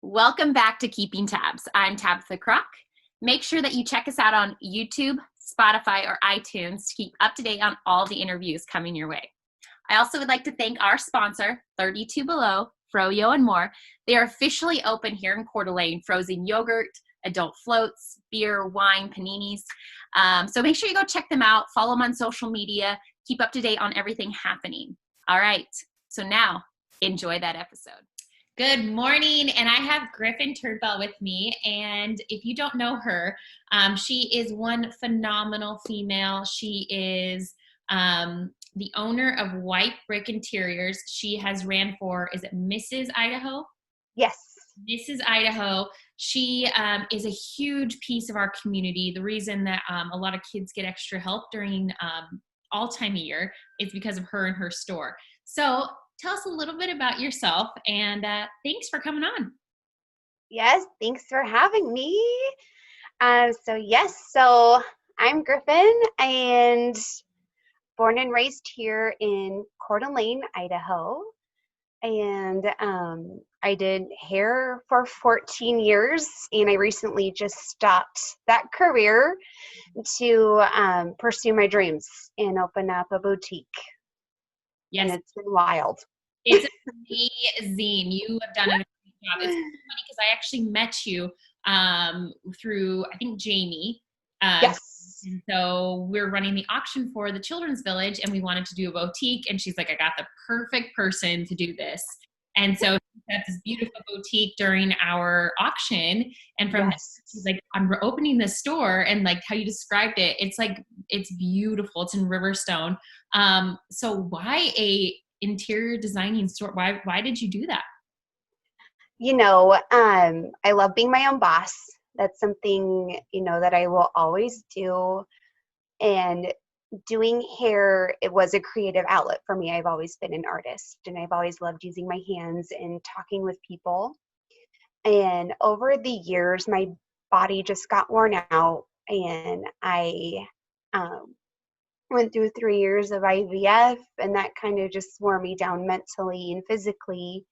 Welcome back to Keeping Tabs. I'm Tabitha Crock. Make sure that you check us out on YouTube, Spotify, or iTunes to keep up to date on all the interviews coming your way. I also would like to thank our sponsor, 32 Below, Froyo and More. They are officially open here in Coeur d'Alene, frozen yogurt, adult floats, beer, wine, paninis. So make sure you go check them out, follow them on social media, keep up to date on everything happening. All right, so now enjoy that episode. Good morning, and I have Griffen Turnbull with me, and if you don't know her, she is one phenomenal female. She is the owner of White Brick Interiors. She has ran for, is it Mrs. Idaho? Yes. Mrs. Idaho. She is a huge piece of our community. The reason that a lot of kids get extra help during all time of year is because of her and her store. So tell us a little bit about yourself, and thanks for coming on. Yes, thanks for having me. So I'm Griffen, and born and raised here in Coeur d'Alene, Idaho. And I did hair for 14 years, and I recently just stopped that career to pursue my dreams and open up a boutique. Yes. And it's been wild. It's amazing. You have done a great job. It's funny because I actually met you through, I think, Jamie. Yes. And so we're running the auction for the Children's Village, and we wanted to do a boutique. And she's like, I got the perfect person to do this. And so we had this beautiful boutique during our auction. And from there, she's like, I'm opening this store. And like how you described it, it's like, it's beautiful. It's in Riverstone. So why a interior designing store? Why did you do that? I love being my own boss. That's something, that I will always do. And doing hair, it was a creative outlet for me. I've always been an artist, and I've always loved using my hands and talking with people. And over the years, my body just got worn out, and I went through 3 years of IVF, and that kind of just wore me down mentally and physically.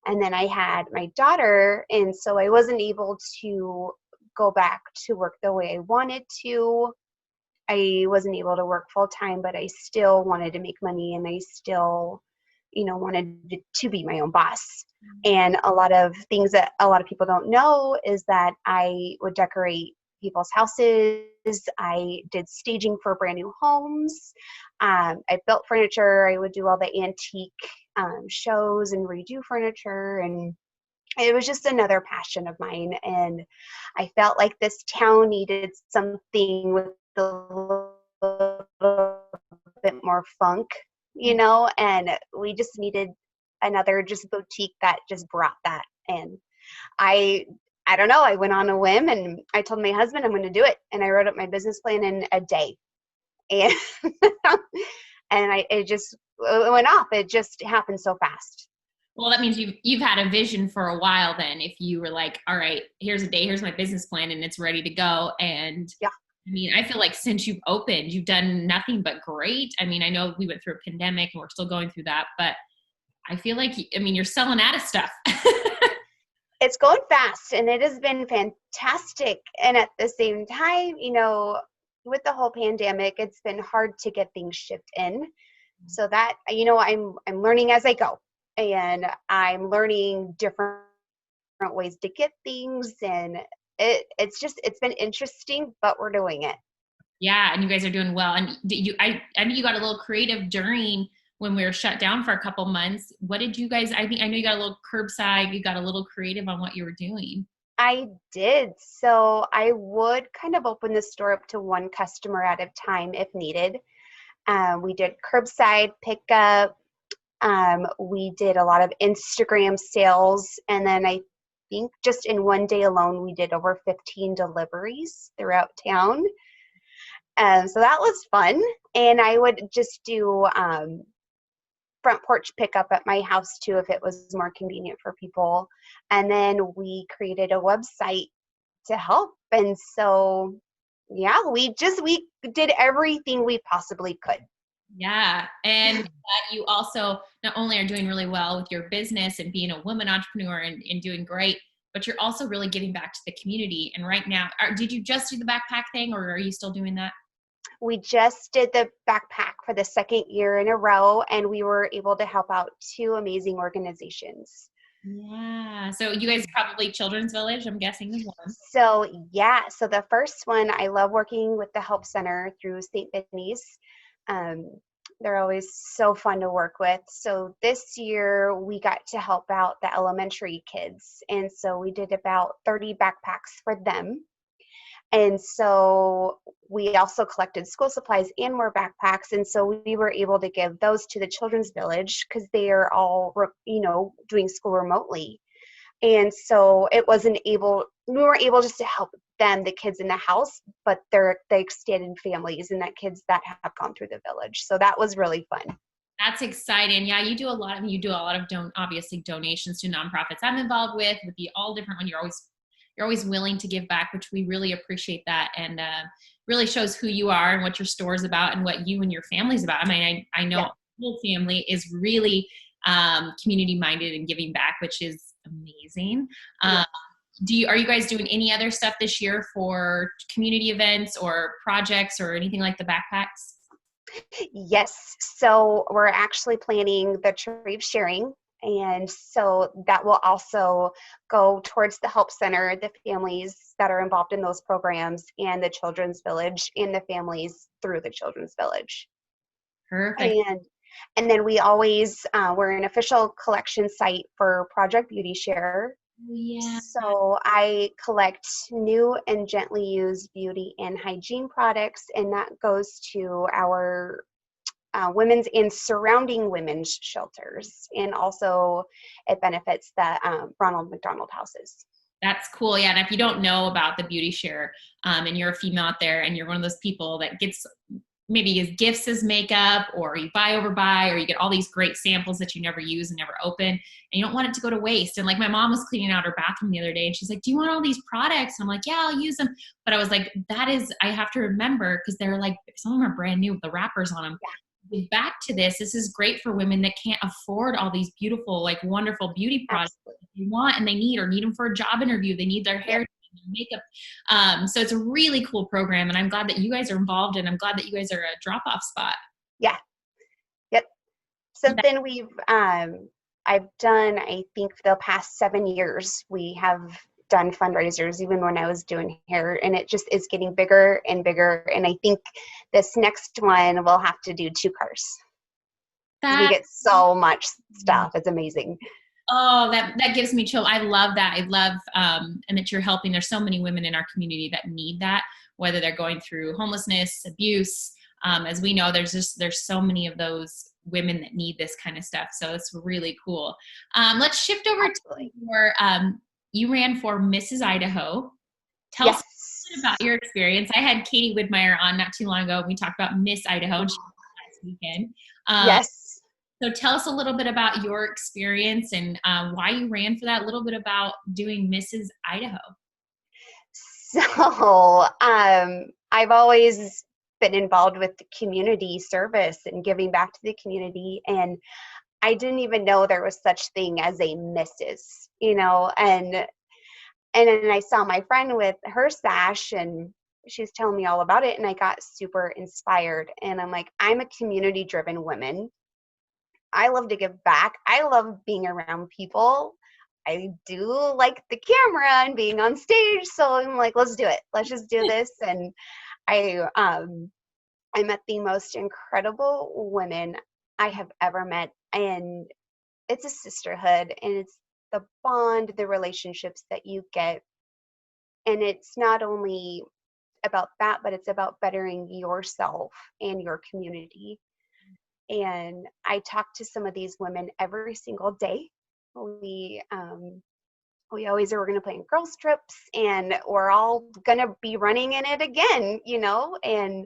And then I had my daughter, and so I wasn't able to go back to work the way I wanted to. I wasn't able to work full time, but I still wanted to make money, and I still, wanted to be my own boss. And a lot of things that a lot of people don't know is that I would decorate people's houses. I did staging for brand new homes. I built furniture. I would do all the antique shows and redo furniture, and it was just another passion of mine. And I felt like this town needed something with a little bit more funk, and we just needed another just boutique that just brought that. And I don't know, I went on a whim, and I told my husband I'm going to do it. And I wrote up my business plan in a day. And it went off. It just happened so fast. Well, that means you've had a vision for a while then, if you were like, all right, here's a day, here's my business plan, and it's ready to go. And yeah. I mean, I feel like since you've opened, you've done nothing but great. I mean, I know we went through a pandemic and we're still going through that, but I feel like, you're selling out of stuff. It's going fast, and it has been fantastic. And at the same time, with the whole pandemic, it's been hard to get things shipped in. So that, I'm learning as I go, and I'm learning different ways to get things. And it's been interesting, but we're doing it. Yeah. And you guys are doing well. And I mean, you got a little creative during when we were shut down for a couple months. What did you guys, I know you got a little curbside, you got a little creative on what you were doing. I did. So I would kind of open the store up to one customer at a time if needed. We did curbside pickup. We did a lot of Instagram sales. And then I think just in one day alone, we did over 15 deliveries throughout town. So that was fun. And I would just do front porch pickup at my house too, if it was more convenient for people. And then we created a website to help. And so, yeah, we did everything we possibly could. Yeah. And that you also not only are doing really well with your business and being a woman entrepreneur and doing great, but you're also really giving back to the community. And right now, did you just do the backpack thing, or are you still doing that? We just did the backpack for the second year in a row, and we were able to help out 2 amazing organizations. Yeah. So you guys probably Children's Village, I'm guessing, is one. So yeah, so the first one, I love working with the Help Center through St. Benny's. Um, they're always so fun to work with. So this year we got to help out the elementary kids. And so we did about 30 backpacks for them. And so we also collected school supplies and more backpacks. And so we were able to give those to the Children's Village because they are all, doing school remotely. And so we were able just to help them, the kids in the house, but they're the extended families and that kids that have gone through the village. So that was really fun. That's exciting. Yeah, you do a lot of obviously donations to nonprofits I'm involved with the all different one. You're always willing to give back, which we really appreciate that, and really shows who you are and what your store is about and what you and your family's about. I mean, I know our whole family is really community minded and giving back, which is amazing. Are you guys doing any other stuff this year for community events or projects or anything like the backpacks? Yes. So we're actually planning the tree of sharing. And so that will also go towards the Help Center, the families that are involved in those programs, and the Children's Village and the families through the Children's Village. Perfect. And then we always, we're an official collection site for Project Beauty Share. Yeah. So I collect new and gently used beauty and hygiene products, and that goes to our women's and surrounding women's shelters. And also it benefits the Ronald McDonald houses. That's cool. Yeah. And if you don't know about the Beauty Share and you're a female out there and you're one of those people that gets maybe as gifts as makeup, or you buy or you get all these great samples that you never use and never open, and you don't want it to go to waste. And like my mom was cleaning out her bathroom the other day and she's like, do you want all these products? And I'm like, yeah, I'll use them. But I was like, I have to remember, because they're like, some of them are brand new with the wrappers on them. Yeah. Back to this is great for women that can't afford all these beautiful, like wonderful beauty products that they want and they need, or need them for a job interview. They need their hair, makeup. So it's a really cool program, and I'm glad that you guys are involved, and I'm glad that you guys are a drop-off spot. Yeah. Yep. Something I've done, I think for the past 7 years, we have done fundraisers even when I was doing hair, and it just is getting bigger and bigger. And I think this next one we'll have to do 2 cars. We get so much stuff. It's amazing. Oh, that gives me chill. I love that. I love, and that you're helping. There's so many women in our community that need that, whether they're going through homelessness, abuse. As we know, there's so many of those women that need this kind of stuff. So it's really cool. Let's shift over to your, you ran for Mrs. Idaho. Tell us a bit about your experience. I had Katie Widmeyer on not too long ago. We talked about Miss Idaho and she was last weekend. Yes. So tell us a little bit about your experience and why you ran for that, a little bit about doing Mrs. Idaho. So I've always been involved with the community service and giving back to the community. And I didn't even know there was such thing as a Mrs., and then I saw my friend with her sash and she was telling me all about it, and I got super inspired. And I'm like, I'm a community driven woman. I love to give back. I love being around people. I do like the camera and being on stage. So I'm like, let's do it. Let's just do this. And I met the most incredible women I have ever met. And it's a sisterhood, and it's the bond, the relationships that you get. And it's not only about that, but it's about bettering yourself and your community. And I talk to some of these women every single day. We always are, we're going to plan girls trips, and we're all going to be running in it again, and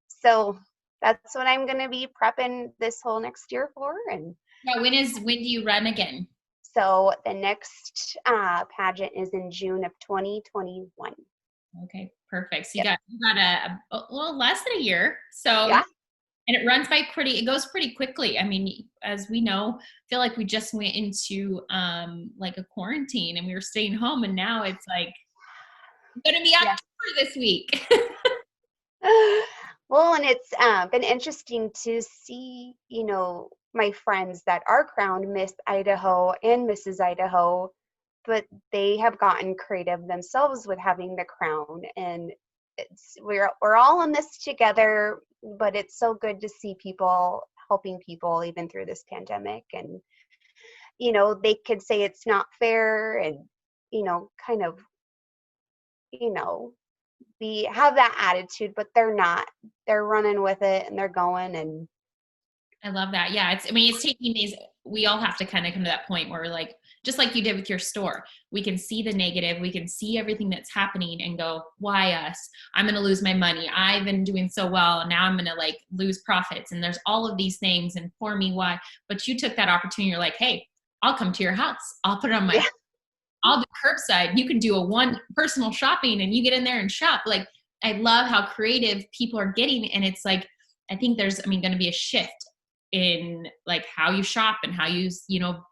so that's what I'm going to be prepping this whole next year for. And yeah, when do you run again? So the next pageant is in June of 2021. Okay, perfect. So you got a little less than a year. So yeah. And it goes pretty quickly. I mean, as we know, I feel like we just went into like a quarantine and we were staying home, and now it's like going to be Yeah. October this week. Well, and it's been interesting to see, my friends that are crowned Miss Idaho and Mrs. Idaho, but they have gotten creative themselves with having the crown, and we're all in this together. But it's so good to see people helping people even through this pandemic, and they could say it's not fair, and kind of you know have that attitude, but they're not. They're running with it and they're going. And I love that. Yeah. It's taking these, we all have to kind of come to that point where, like, just like you did with your store, we can see the negative, we can see everything that's happening and go, why us? I'm going to lose my money. I've been doing so well. Now I'm going to like lose profits. And there's all of these things. And for me, why? But you took that opportunity. You're like, hey, I'll come to your house. I'll put it on yeah, I'll do curbside. You can do a one personal shopping and you get in there and shop. Like, I love how creative people are getting. And it's like, I think there's, going to be a shift in like how you shop and how you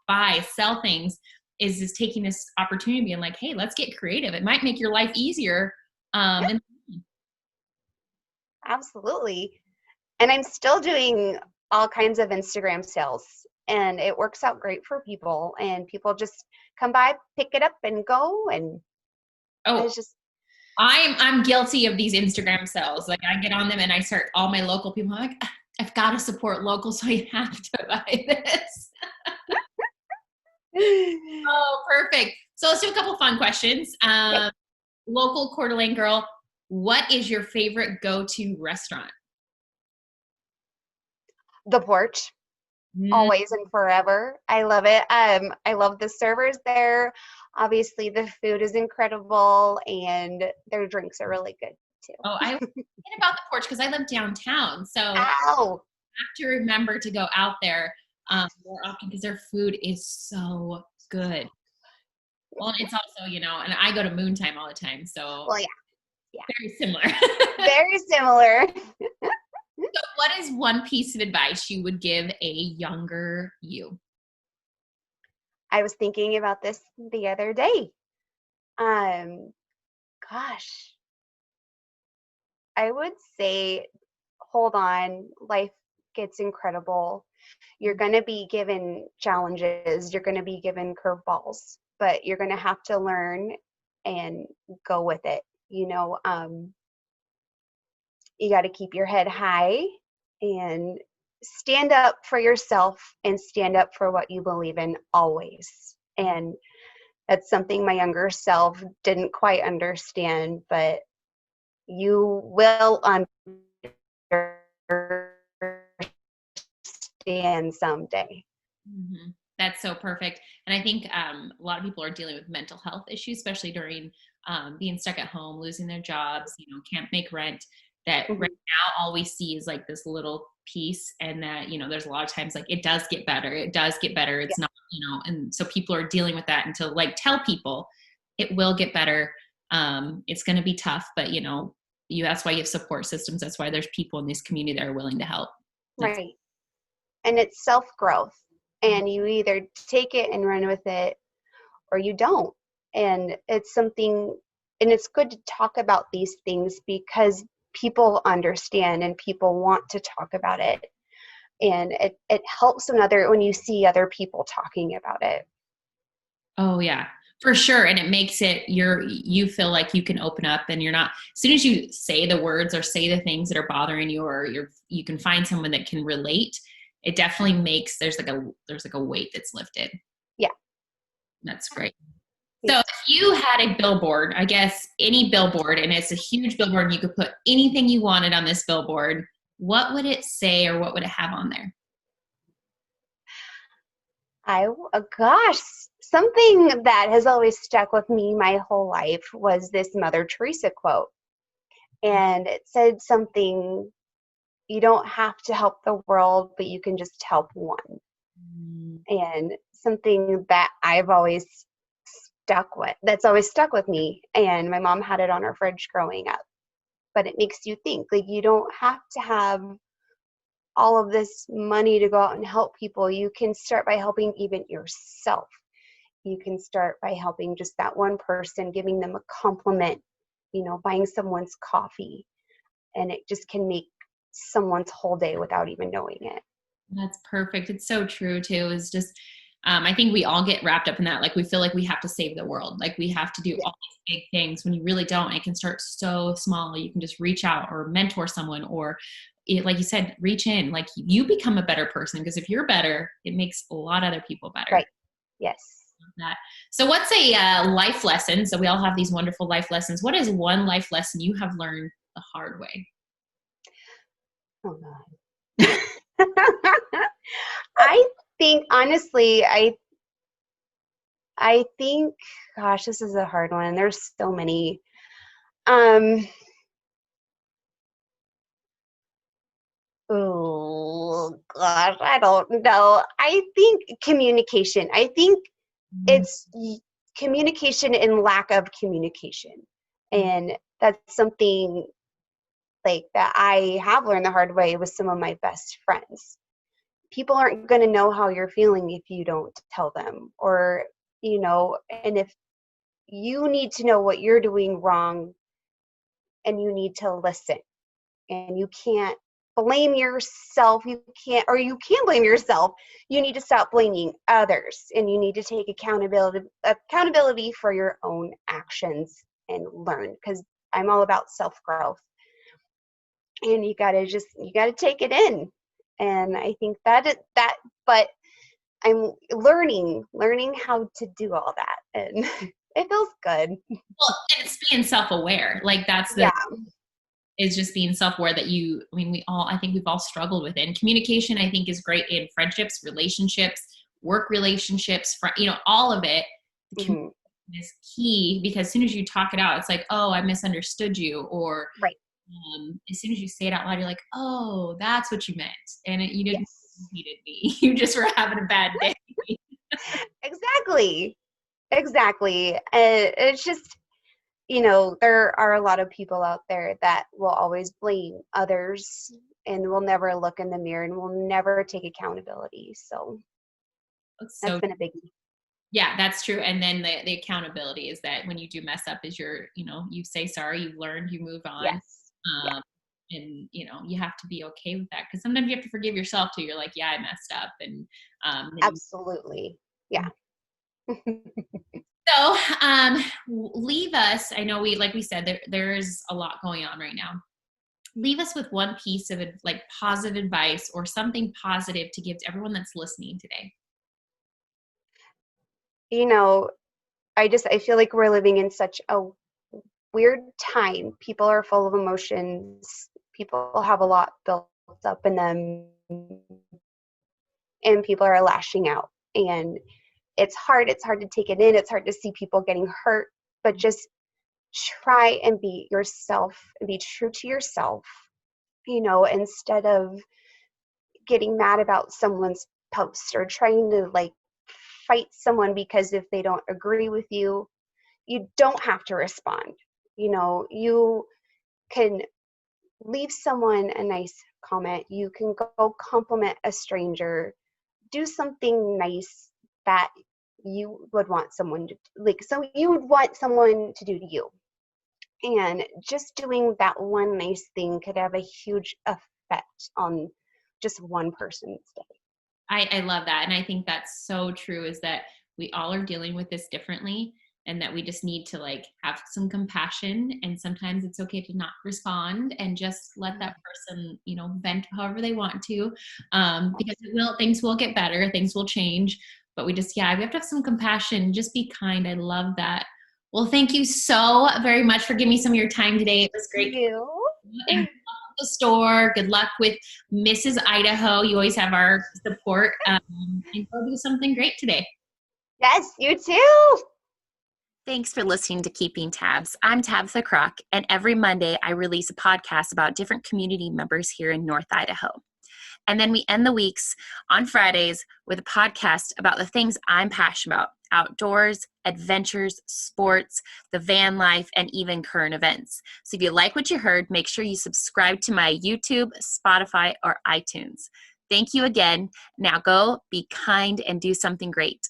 buy, sell things, is taking this opportunity and like, hey, let's get creative. It might make your life easier. And absolutely. And I'm still doing all kinds of Instagram sales, and it works out great for people, and people just come by, pick it up and go. And it's just, I'm guilty of these Instagram sales. Like, I get on them and I start all my local people. I'm like, I've got to support local, so I have to buy this. Oh, perfect. So let's do a couple fun questions. Local Coeur d'Alene girl, what is your favorite go-to restaurant? the porch. Mm. Always and forever. I love it. I love the servers there. Obviously, the food is incredible, and their drinks are really good too. Oh, I forget about the porch because I live downtown, so I Ow! have to remember to go out there more often because their food is so good. Well, it's also, and I go to Moontime all the time, so Well, yeah, very similar. very similar. So what is one piece of advice you would give a younger you? I was thinking about this the other day. Gosh, I would say, hold on. Life gets incredible. You're going to be given challenges. You're going to be given curveballs, but you're going to have to learn and go with it. You got to keep your head high and stand up for yourself and stand up for what you believe in always. And that's something my younger self didn't quite understand, but you will understand someday. Mm-hmm. That's so perfect. And I think a lot of people are dealing with mental health issues, especially during being stuck at home, losing their jobs, can't make rent. That Mm-hmm. right now all we see is like this little piece, and that there's a lot of times like it does get better. It's Yeah. not, and so people are dealing with that, and to like tell people it will get better. It's going to be tough, but that's why you have support systems. That's why there's people in this community that are willing to help. Right. And it's self-growth, and you either take it and run with it or you don't. And it's something, and it's good to talk about these things because people understand and people want to talk about it. And it helps when you see other people talking about it. Oh yeah, for sure. And it makes it, you feel like you can open up, and you're not, as soon as you say the words or say the things that are bothering you, or you can find someone that can relate, it definitely makes, there's like a weight that's lifted. Yeah. That's great. So if you had a billboard, I guess any billboard, and it's a huge billboard, and you could put anything you wanted on this billboard, what would it say, or what would it have on there? Gosh, something that has always stuck with me my whole life was this Mother Teresa quote. And it said something, you don't have to help the world, but you can just help one. And something that that's always stuck with me. And my mom had it on her fridge growing up. But it makes you think, like, you don't have to have all of this money to go out and help people. You can start by helping even yourself. You can start by helping just that one person, giving them a compliment, buying someone's coffee, and it just can make someone's whole day without even knowing it. That's perfect. It's so true too. Is just, I think we all get wrapped up in that. Like we feel like we have to save the world. Like we have to do all these big things when you really don't. It can start so small. You can just reach out or mentor someone, or like you said, reach in, like you become a better person. Because if you're better, it makes a lot of other people better. Right. Yes. That. So what's a life lesson? So we all have these wonderful life lessons. What is one life lesson you have learned the hard way? Oh God. I think honestly, I think, gosh, this is a hard one. There's so many. Oh gosh, I don't know. I think communication. I think it's communication and lack of communication. And that's something like that I have learned the hard way with some of my best friends. People aren't going to know how you're feeling if you don't tell them, or, and if you need to know what you're doing wrong and you need to listen, and you can't blame yourself. You can blame yourself. You need to stop blaming others, and you need to take accountability for your own actions and learn, because I'm all about self-growth. And you gotta take it in. And I think but I'm learning how to do all that, and it feels good. Well, and it's being self-aware. Like that's is just being self-aware that I think we've all struggled with it. And communication, I think, is great in friendships, relationships, work relationships, all of it. Communication is key, because as soon as you talk it out, it's like, oh, I misunderstood you. Or right. As soon as you say it out loud, you're like, oh, that's what you meant. And you didn't repeat me. You just were having a bad day. Exactly. It's just, there are a lot of people out there that will always blame others and will never look in the mirror and will never take accountability. So that's been a biggie. Yeah, that's true. And then the accountability is that when you do mess up, is you say sorry, you've learned, you move on. Yes. And you have to be okay with that, because sometimes you have to forgive yourself too. You're like, yeah, I messed up. And absolutely. Yeah. So leave us, I know like we said, there's a lot going on right now. Leave us with one piece of like positive advice or something positive to give to everyone that's listening today. I feel like we're living in such a weird time. People are full of emotions. People have a lot built up in them, and people are lashing out. And it's hard to take it in. It's hard to see people getting hurt, but just try and be yourself and be true to yourself, instead of getting mad about someone's post or trying to like fight someone because if they don't agree with you, you don't have to respond. You can leave someone a nice comment. You can go compliment a stranger. Do something nice that you would want someone to you would want someone to do to you. And just doing that one nice thing could have a huge effect on just one person's day. I love that. And I think that's so true, is that we all are dealing with this differently, and that we just need to like have some compassion. And sometimes it's okay to not respond and just let that person, vent however they want to, because things will get better, things will change. But we have to have some compassion, just be kind. I love that. Well, thank you so very much for giving me some of your time today. It was great. Thank you. And good luck with the store. Good luck with Mrs. Idaho. You always have our support. And go do something great today. Yes, you too. Thanks for listening to Keeping Tabs. I'm Tabitha Crock, and every Monday I release a podcast about different community members here in North Idaho. And then we end the weeks on Fridays with a podcast about the things I'm passionate about. outdoors, adventures, sports, the van life, and even current events. So if you like what you heard, make sure you subscribe to my YouTube, Spotify, or iTunes. Thank you again. Now go be kind and do something great.